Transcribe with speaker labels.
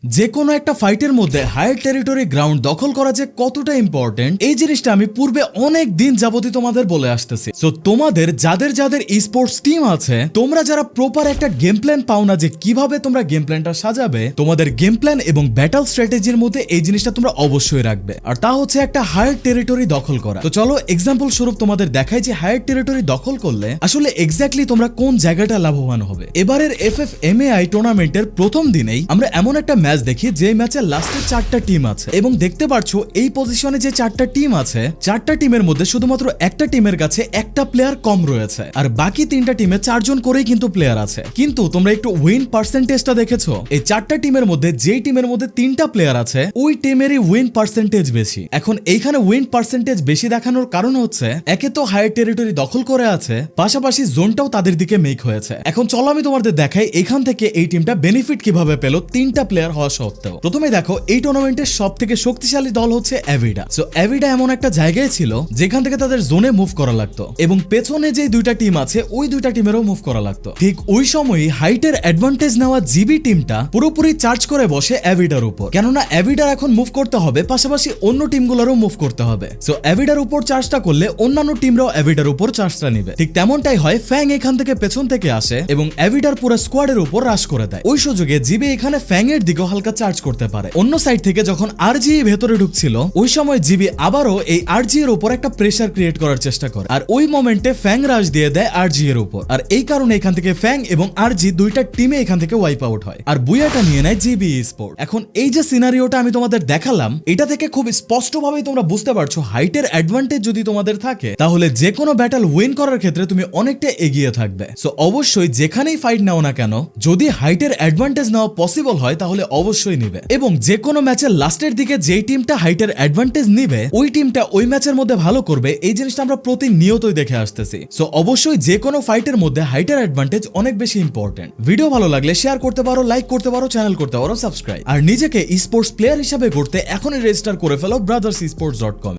Speaker 1: যে কোনো একটা ফাইটের মধ্যে হায়ার টেরিটরি গ্রাউন্ড দখল করা যে কতটা ইম্পর্টেন্ট এই জিনিসটা আমি পূর্বে অনেক দিন যাবতই তোমাদের বলে আসতেছি। সো তোমাদের যাদের যাদের স্পোর্টস টিম আছে, তোমরা যারা প্রপার একটা গেম প্ল্যান পাও না যে কিভাবে তোমরা গেম প্ল্যানটা সাজাবে, তোমাদের গেম প্ল্যান এবং ব্যাটল স্ট্র্যাটেজির মধ্যে এই জিনিসটা তোমরা অবশ্যই রাখবে, আর তা হচ্ছে একটা হায়ার টেরিটরি দখল করা। তো চলো এক্সাম্পল স্বরূপ তোমাদের দেখাই যে হায়ার টেরিটরি দখল করলে আসলে এক্স্যাক্টলি তোমরা কোন জায়গাটা লাভবান হবে। এবারের FFMAI টুর্নামেন্টের প্রথম দিনেই আমরা এমন একটা ম্যাচ দেখি যে ম্যাচে লাস্টে 4টা টিম আছে এবং দেখতে পাচ্ছ এই পজিশনে যে 4টা টিম আছে, 4টা টিমের মধ্যে শুধুমাত্র একটা টিমের কাছে একটা প্লেয়ার কম রয়েছে, আর বাকি 3টা টিমে 4 জন করেই কিন্তু প্লেয়ার আছে। কিন্তু তোমরা একটু উইন পার্সেন্টেজটা দেখেছো, এই 4টা টিমের মধ্যে যেই টিমের মধ্যে 3টা প্লেয়ার আছে ওই টিমেরই উইন পার্সেন্টেজ বেশি। এখন এইখানে উইন পার্সেন্টেজ বেশি দেখানোর কারণ হচ্ছে একে তো হায়ার টেরিটরি দখল করে আছে, পাশাপাশি জোনটাও তাদের দিকে মেক হয়েছে। এখন চলো আমি তোমাদের দেখাই এখান থেকে এই টিমটা বেনিফিট কিভাবে পেল 3টা প্লেয়ার হওয়া সত্ত্বেও। প্রথমে দেখো এই টুর্নামেন্টের সব থেকে শক্তিশালী দল হচ্ছে অ্যাভিডা। সো অ্যাভিডা এমন একটা জায়গায় ছিল যেখান থেকে তাদের জোনে মুভ করা লাগতো এবং পেছনে যে 2টা টিম আছে ওই 2টা টিমেরও মুভ করা লাগতো। ঠিক ওই সময়ই হাইটের অ্যাডভান্টেজ নেওয়া জিবি টিমটা পুরোপুরি চার্জ করে বসে অ্যাভিডার উপর, কেননা অ্যাভিডার এখন মুভ করতে হবে, পাশাপাশি অন্য টিমগুলোরও মুভ করতে হবে। সো অ্যাভিডার উপর চার্জটা করলে অন্যান্য টিমরাও অ্যাভিডার উপর চার্জটা নেবে। ঠিক তেমনটাই হয়, ফ্যাং এখান থেকে পেছন থেকে আসে এবং অ্যাভিডার পুরো স্কোয়াডের উপর রাশ করে দেয়। ওই সুযোগে জিবি এখানে ফ্যাং এর দিকেও হালকা চার্জ করতে পারে। অন্য সাইড থেকে যখন আরজি ভেতরে ঢুকছিল ওই সময় জিবি আবারও এই আরজি এর উপর একটা প্রেসার ক্রিয়েট করার চেষ্টা করে, আর ওই মোমেন্টে ফ্যাং রাশ দিয়ে দেয় আরজি এর উপর, আর এই কারণে এখান থেকে ফ্যাং এবং আরজি 2টা টিমে এখান থেকে ওয়াইপ আউট হয় আর বুয়াটা নিয়ে নেয় জিবি স্পোর্ট। এখন এই যে সিনারিওটা আমি তোমাদের দেখালাম, এটা থেকে খুব স্পষ্টভাবেই তোমরা বুঝতে পারছো হাইটের অ্যাডভান্টেজ যদি তোমাদের থাকে তাহলে যে কোনো ব্যাটল উইন করার ক্ষেত্রে তুমি অনেকটা এগিয়ে থাকবে। সো অবশ্যই যেখানেই ফাইট নাও না কেন, যদি হাইটের অ্যাডভান্টেজ নেওয়া পসিবল হয় তাহলে অবশ্যই নিবে, এবং যে কোনো ম্যাচের লাস্টের দিকে যেই টিমটা হাইটের অ্যাডভান্টেজ নিবে ওই টিমটা ওই ম্যাচের মধ্যে ভালো করবে। এই জিনিসটা আমরা প্রতিনিয়তই দেখে আসতেছি। সো অবশ্যই যে কোনো ফাইটের মধ্যে হাইটের অ্যাডভান্টেজ অনেক বেশি ইম্পর্টেন্ট। ভিডিও ভালো লাগলে শেয়ার করতে পারো, লাইক করতে পারো, চ্যানেল করতে পারো সাবস্ক্রাইব, আর নিজেকে স্পোর্টস প্লেয়ার হিসেবে করতে এখনই রেজিস্টার করে ফেলো brothers esports.com।